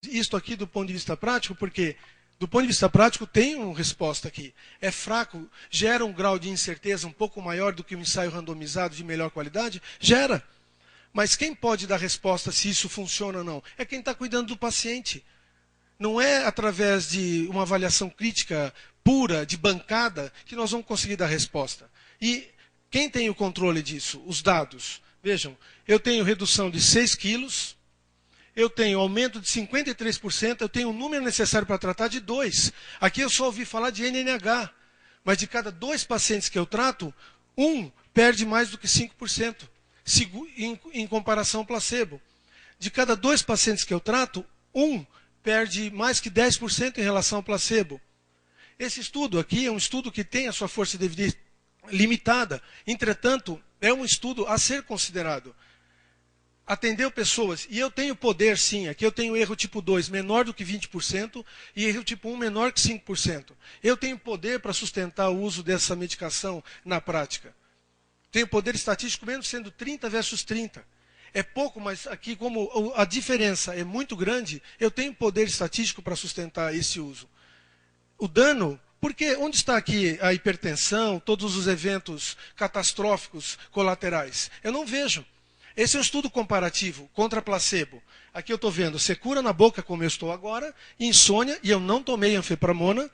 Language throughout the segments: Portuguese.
isto aqui do ponto de vista prático, porque do ponto de vista prático tem uma resposta aqui. É fraco, gera um grau de incerteza um pouco maior do que um ensaio randomizado de melhor qualidade? Gera. Mas quem pode dar resposta se isso funciona ou não? É quem está cuidando do paciente. Não é através de uma avaliação crítica pura, de bancada, que nós vamos conseguir dar resposta. E quem tem o controle disso? Os dados. Vejam, eu tenho redução de 6 quilos, eu tenho aumento de 53%, eu tenho o número necessário para tratar de 2. Aqui eu só ouvi falar de NNH, mas de cada 2 pacientes que eu trato, um perde mais do que 5%, em comparação ao placebo. De cada 2 pacientes que eu trato, um perde mais que 10% em relação ao placebo. Esse estudo aqui é um estudo que tem a sua força de evidência limitada, entretanto, é um estudo a ser considerado. Atendeu pessoas, e eu tenho poder sim, aqui eu tenho erro tipo 2 menor do que 20% e erro tipo 1 menor que 5%. Eu tenho poder para sustentar o uso dessa medicação na prática. Tenho poder estatístico mesmo sendo 30 versus 30. É pouco, mas aqui como a diferença é muito grande, eu tenho poder estatístico para sustentar esse uso. O dano, porque onde está aqui a hipertensão, todos os eventos catastróficos colaterais? Eu não vejo. Esse é um estudo comparativo contra placebo. Aqui eu estou vendo secura na boca, como eu estou agora, insônia, e eu não tomei anfepramona.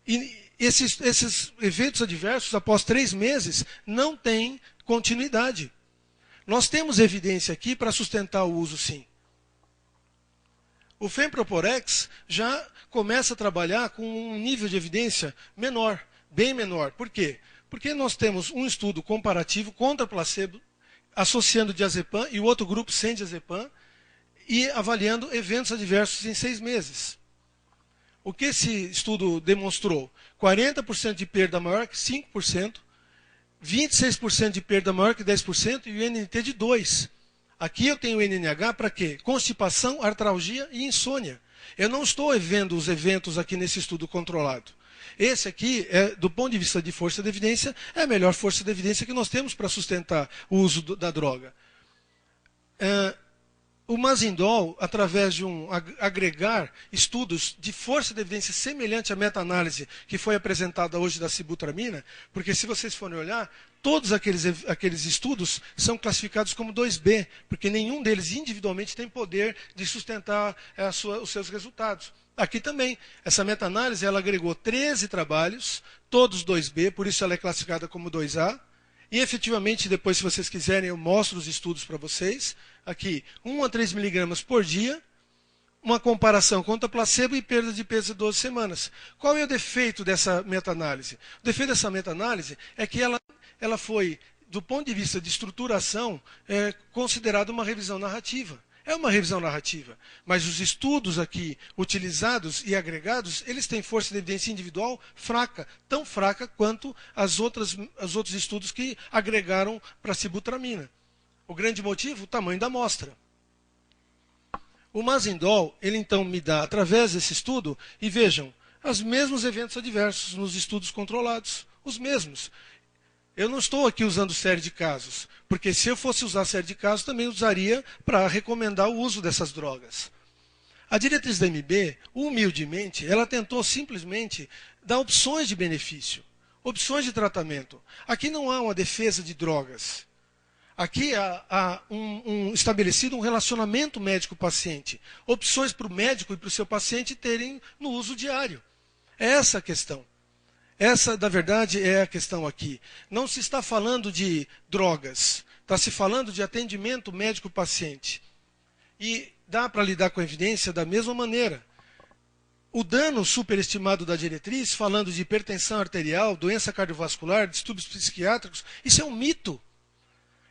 E esses eventos adversos, após 3 meses, não têm continuidade. Nós temos evidência aqui para sustentar o uso, sim. O Femproporex já começa a trabalhar com um nível de evidência menor, bem menor. Por quê? Porque nós temos um estudo comparativo contra placebo, associando diazepam e o outro grupo sem diazepam, e avaliando eventos adversos em 6 meses. O que esse estudo demonstrou? 40% de perda maior que 5%, 26% de perda maior que 10% e o NNT de 2%. Aqui eu tenho o NNH para quê? Constipação, artralgia e insônia. Eu não estou vendo os eventos aqui nesse estudo controlado. Esse aqui, do ponto de vista de força de evidência, é a melhor força de evidência que nós temos para sustentar o uso da droga. O Mazindol, através de agregar estudos de força de evidência semelhante à meta-análise que foi apresentada hoje da sibutramina, porque se vocês forem olhar, todos aqueles estudos são classificados como 2B, porque nenhum deles individualmente tem poder de sustentar os seus resultados. Aqui também, essa meta-análise ela agregou 13 trabalhos, todos 2B, por isso ela é classificada como 2A. E efetivamente, depois, se vocês quiserem, eu mostro os estudos para vocês. Aqui, 1 a 3 miligramas por dia, uma comparação contra placebo e perda de peso de 12 semanas. Qual é o defeito dessa meta-análise? O defeito dessa meta-análise é que ela foi, do ponto de vista de estruturação, considerada uma revisão narrativa. É uma revisão narrativa, mas os estudos aqui utilizados e agregados, eles têm força de evidência individual fraca, tão fraca quanto os outros estudos que agregaram para a sibutramina. O grande motivo, o tamanho da amostra. O Mazindol, ele então me dá, através desse estudo, e vejam, os mesmos eventos adversos nos estudos controlados, os mesmos. Eu não estou aqui usando série de casos, porque se eu fosse usar série de casos, também usaria para recomendar o uso dessas drogas. A diretriz da MB, humildemente, ela tentou simplesmente dar opções de benefício, opções de tratamento. Aqui não há uma defesa de drogas. Aqui há estabelecido um relacionamento médico-paciente. Opções para o médico e para o seu paciente terem no uso diário. É essa a questão. Essa, na verdade, é a questão aqui. Não se está falando de drogas, está se falando de atendimento médico-paciente. E dá para lidar com a evidência da mesma maneira. O dano superestimado da diretriz, falando de hipertensão arterial, doença cardiovascular, distúrbios psiquiátricos, isso é um mito.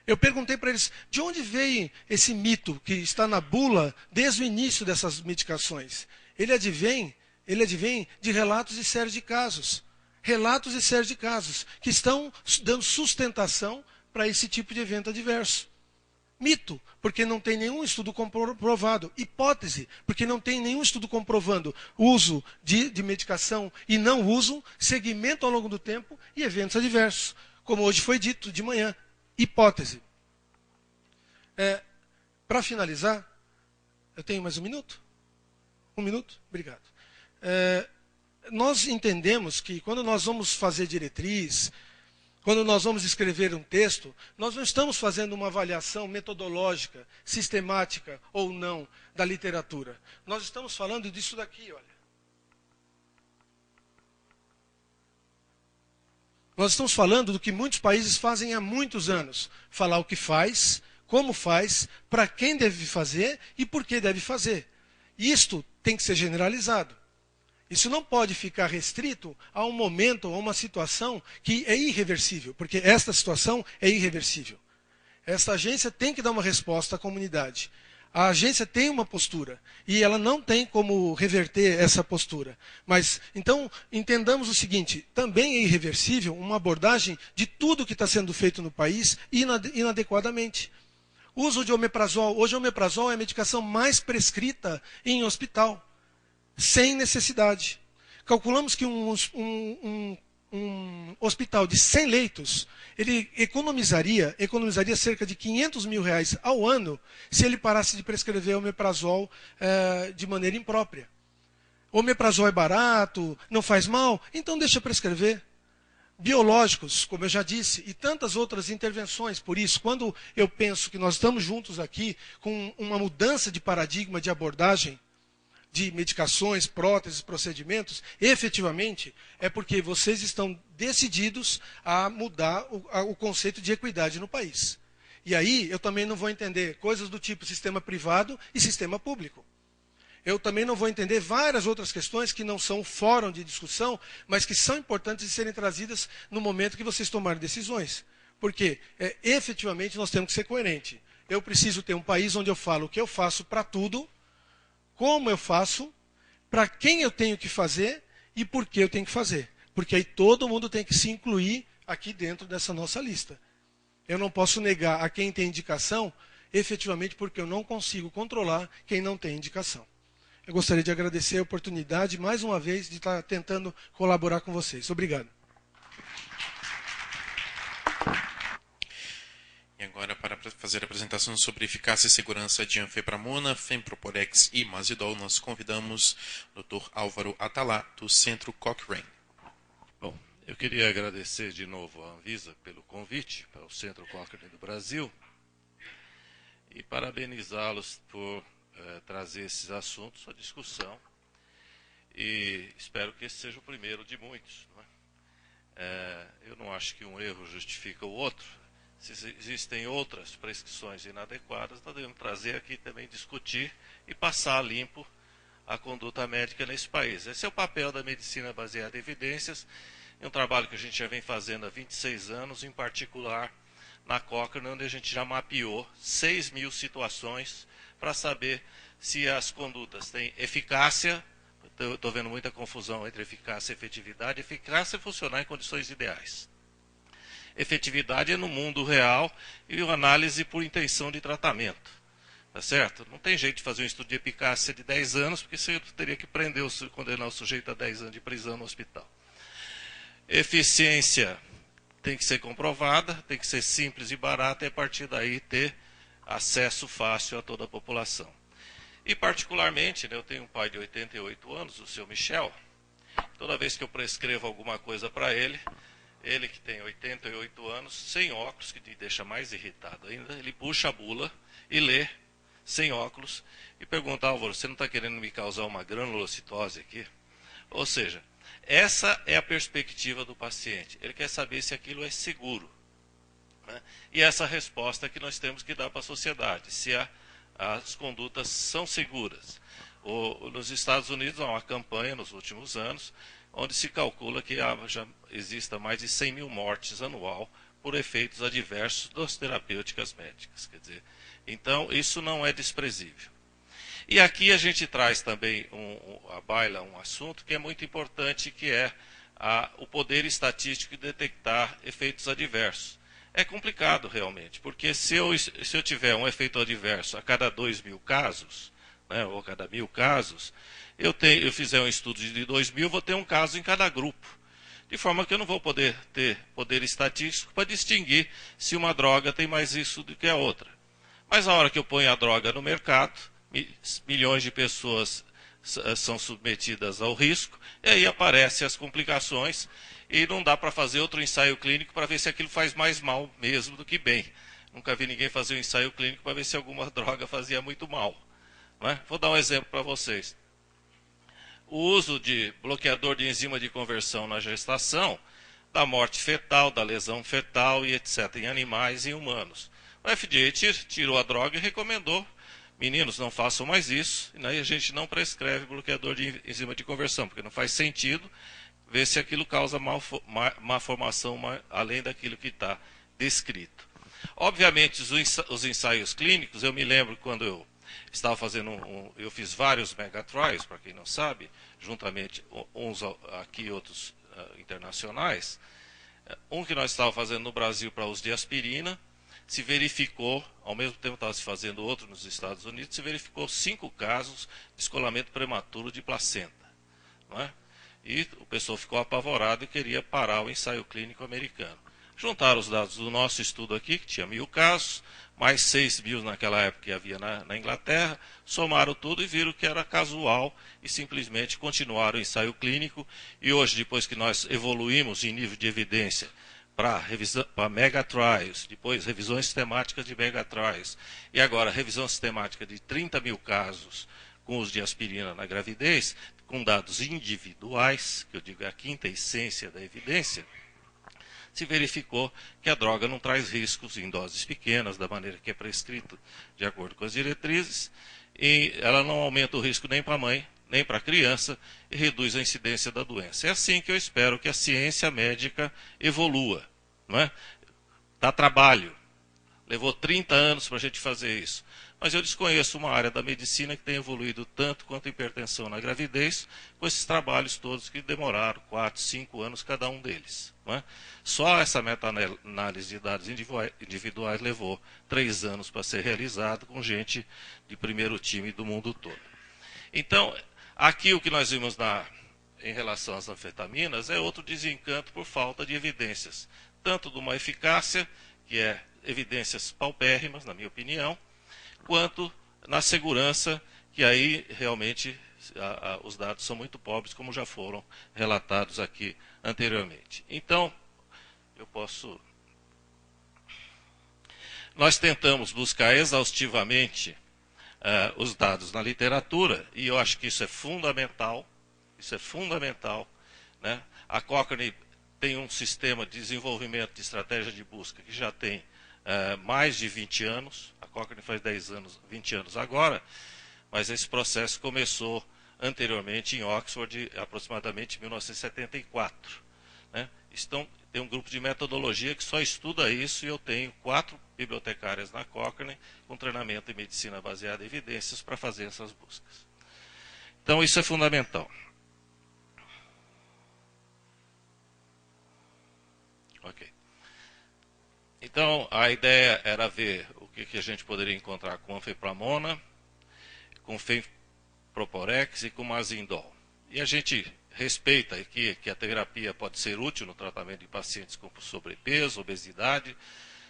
Eu perguntei para eles, de onde veio esse mito que está na bula desde o início dessas medicações? Ele advém de relatos e séries de casos. Relatos e séries de casos que estão dando sustentação para esse tipo de evento adverso. Mito, porque não tem nenhum estudo comprovado. Hipótese, porque não tem nenhum estudo comprovando uso de medicação e não uso, segmento ao longo do tempo e eventos adversos. Como hoje foi dito de manhã. Hipótese. Para finalizar, eu tenho mais um minuto? Um minuto? Obrigado. Nós entendemos que quando nós vamos fazer diretriz, quando nós vamos escrever um texto, nós não estamos fazendo uma avaliação metodológica, sistemática ou não da literatura. Nós estamos falando disso daqui, olha. Nós estamos falando do que muitos países fazem há muitos anos. Falar o que faz, como faz, para quem deve fazer e por que deve fazer. Isto tem que ser generalizado. Isso não pode ficar restrito a um momento, a uma situação que é irreversível, porque esta situação é irreversível. Esta agência tem que dar uma resposta à comunidade. A agência tem uma postura e ela não tem como reverter essa postura. Mas, então, entendamos o seguinte, também é irreversível uma abordagem de tudo que está sendo feito no país inadequadamente. O uso de omeprazol. Hoje, o omeprazol é a medicação mais prescrita em hospital, sem necessidade. Calculamos que um hospital de 100 leitos, ele economizaria cerca de R$500 mil ao ano se ele parasse de prescrever omeprazol de maneira imprópria. O omeprazol é barato, não faz mal, então deixa prescrever. Biológicos, como eu já disse, e tantas outras intervenções. Por isso, quando eu penso que nós estamos juntos aqui com uma mudança de paradigma de abordagem, de medicações, próteses, procedimentos, efetivamente, é porque vocês estão decididos a mudar o conceito de equidade no país. E aí, eu também não vou entender coisas do tipo sistema privado e sistema público. Eu também não vou entender várias outras questões que não são fórum de discussão, mas que são importantes de serem trazidas no momento que vocês tomarem decisões. Porque, efetivamente, nós temos que ser coerentes. Eu preciso ter um país onde eu falo o que eu faço para tudo, como eu faço, para quem eu tenho que fazer e por que eu tenho que fazer. Porque aí todo mundo tem que se incluir aqui dentro dessa nossa lista. Eu não posso negar a quem tem indicação, efetivamente porque eu não consigo controlar quem não tem indicação. Eu gostaria de agradecer a oportunidade, mais uma vez, de estar tentando colaborar com vocês. Obrigado. E agora, para fazer a apresentação sobre eficácia e segurança de anfepramona, fempropolex e mazidol, nós convidamos o Dr. Álvaro Atalá, do Centro Cochrane. Bom, eu queria agradecer de novo à Anvisa pelo convite para o Centro Cochrane do Brasil e parabenizá-los por trazer esses assuntos à discussão. E espero que esse seja o primeiro de muitos. Não é? Eu não acho que um erro justifica o outro. Se existem outras prescrições inadequadas, nós devemos trazer aqui também, discutir e passar a limpo a conduta médica nesse país. Esse é o papel da medicina baseada em evidências, é um trabalho que a gente já vem fazendo há 26 anos, em particular na Cochrane, onde a gente já mapeou 6.000 situações para saber se as condutas têm eficácia. Estou vendo muita confusão entre eficácia e efetividade. Eficácia é funcionar em condições ideais. Efetividade é no mundo real e uma análise por intenção de tratamento. Tá certo? Não tem jeito de fazer um estudo de eficácia de 10 anos, porque você teria que condenar o sujeito a 10 anos de prisão no hospital. Eficiência tem que ser comprovada, tem que ser simples e barata, e a partir daí ter acesso fácil a toda a população. E particularmente, eu tenho um pai de 88 anos, o seu Michel. Toda vez que eu prescrevo alguma coisa para ele que tem 88 anos, sem óculos, que me deixa mais irritado ainda, ele puxa a bula e lê, sem óculos, e pergunta: Álvaro, você não está querendo me causar uma granulocitose aqui? Ou seja, essa é a perspectiva do paciente. Ele quer saber se aquilo é seguro. Né? E essa resposta que nós temos que dar para a sociedade, se as condutas são seguras. Nos Estados Unidos há uma campanha nos últimos anos, onde se calcula que já exista mais de 100 mil mortes anual por efeitos adversos das terapêuticas médicas. Quer dizer, então, isso não é desprezível. E aqui a gente traz também à baila um assunto que é muito importante, que é o poder estatístico de detectar efeitos adversos. É complicado realmente, porque se eu tiver um efeito adverso a cada 2.000 casos, né, ou a cada 1.000 casos, eu fizer um estudo de 2.000, vou ter um caso em cada grupo. De forma que eu não vou poder ter poder estatístico para distinguir se uma droga tem mais isso do que a outra. Mas a hora que eu ponho a droga no mercado, milhões de pessoas são submetidas ao risco, e aí aparecem as complicações, e não dá para fazer outro ensaio clínico para ver se aquilo faz mais mal mesmo do que bem. Nunca vi ninguém fazer um ensaio clínico para ver se alguma droga fazia muito mal. Não é? Vou dar um exemplo para vocês. O uso de bloqueador de enzima de conversão na gestação, da morte fetal, da lesão fetal e etc., em animais e humanos. O FDA tirou a droga e recomendou, meninos, não façam mais isso, e aí a gente não prescreve bloqueador de enzima de conversão, porque não faz sentido ver se aquilo causa má formação além daquilo que está descrito. Obviamente, os ensaios clínicos, eu me lembro quando eu estava fazendo eu fiz vários megatrials, para quem não sabe, juntamente uns aqui e outros internacionais. Um que nós estávamos fazendo no Brasil para uso de aspirina, se verificou, ao mesmo tempo estava se fazendo outro nos Estados Unidos, se verificou 5 casos de descolamento prematuro de placenta. Não é? E o pessoal ficou apavorado e queria parar o ensaio clínico americano. Juntaram os dados do nosso estudo aqui, que tinha 1000 casos, mais 6.000 naquela época que havia na Inglaterra, somaram tudo e viram que era casual e simplesmente continuaram o ensaio clínico. E hoje, depois que nós evoluímos em nível de evidência para megatrials, depois revisões sistemáticas de megatrials, e agora revisão sistemática de 30.000 casos com uso de aspirina na gravidez, com dados individuais, que eu digo é a quinta essência da evidência, se verificou que a droga não traz riscos em doses pequenas, da maneira que é prescrito de acordo com as diretrizes, e ela não aumenta o risco nem para a mãe, nem para a criança, e reduz a incidência da doença. É assim que eu espero que a ciência médica evolua. Não é? Dá trabalho. Levou 30 anos para a gente fazer isso. Mas eu desconheço uma área da medicina que tem evoluído tanto quanto a hipertensão na gravidez, com esses trabalhos todos que demoraram 4, 5 anos cada um deles. Não é? Só essa meta-análise de dados individuais levou 3 anos para ser realizado, com gente de primeiro time do mundo todo. Então, aqui o que nós vimos em relação às anfetaminas é outro desencanto por falta de evidências, tanto de uma eficácia, que é evidências paupérrimas, na minha opinião, quanto na segurança, que aí realmente os dados são muito pobres, como já foram relatados aqui anteriormente. Então, nós tentamos buscar exaustivamente os dados na literatura, e eu acho que isso é fundamental, né? A Cochrane tem um sistema de desenvolvimento de estratégia de busca que já tem mais de 20 anos, a Cochrane faz 20 anos agora, mas esse processo começou anteriormente em Oxford, aproximadamente em 1974. Né? Tem um grupo de metodologia que só estuda isso, e eu tenho 4 bibliotecárias na Cochrane com treinamento em medicina baseada em evidências para fazer essas buscas. Então isso é fundamental. Ok. Então, a ideia era ver o que a gente poderia encontrar com anfepramona, com fenproporex e com mazindol. E a gente respeita aqui que a terapia pode ser útil no tratamento de pacientes com sobrepeso, obesidade,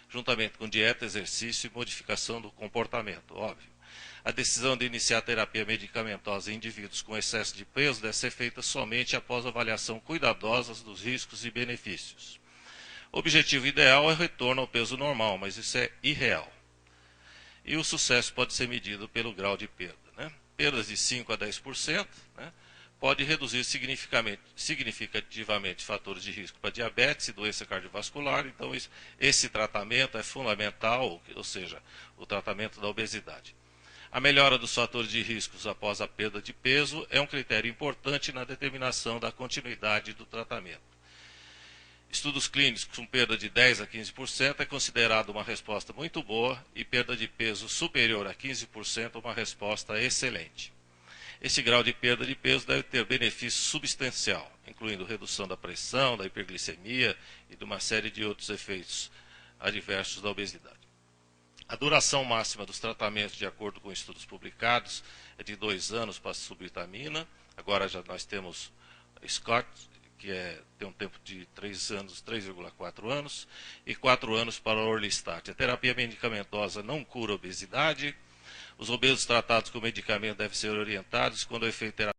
juntamente com dieta, exercício e modificação do comportamento, óbvio. A decisão de iniciar a terapia medicamentosa em indivíduos com excesso de peso deve ser feita somente após avaliação cuidadosa dos riscos e benefícios. O objetivo ideal é o retorno ao peso normal, mas isso é irreal. E o sucesso pode ser medido pelo grau de perda. Né? Perdas de 5 a 10%, né? Pode reduzir significativamente fatores de risco para diabetes e doença cardiovascular. Então, esse tratamento é fundamental, ou seja, o tratamento da obesidade. A melhora dos fatores de riscos após a perda de peso é um critério importante na determinação da continuidade do tratamento. Estudos clínicos com perda de 10 a 15% é considerado uma resposta muito boa, e perda de peso superior a 15% uma resposta excelente. Esse grau de perda de peso deve ter benefício substancial, incluindo redução da pressão, da hiperglicemia e de uma série de outros efeitos adversos da obesidade. A duração máxima dos tratamentos, de acordo com estudos publicados, é de 2 anos para a subvitamina. Agora já nós temos Scott, que tem um tempo de 3 anos, 3,4 anos, e 4 anos para a Orlistat. A terapia medicamentosa não cura a obesidade. Os obesos tratados com medicamento devem ser orientados quando o efeito terapêutico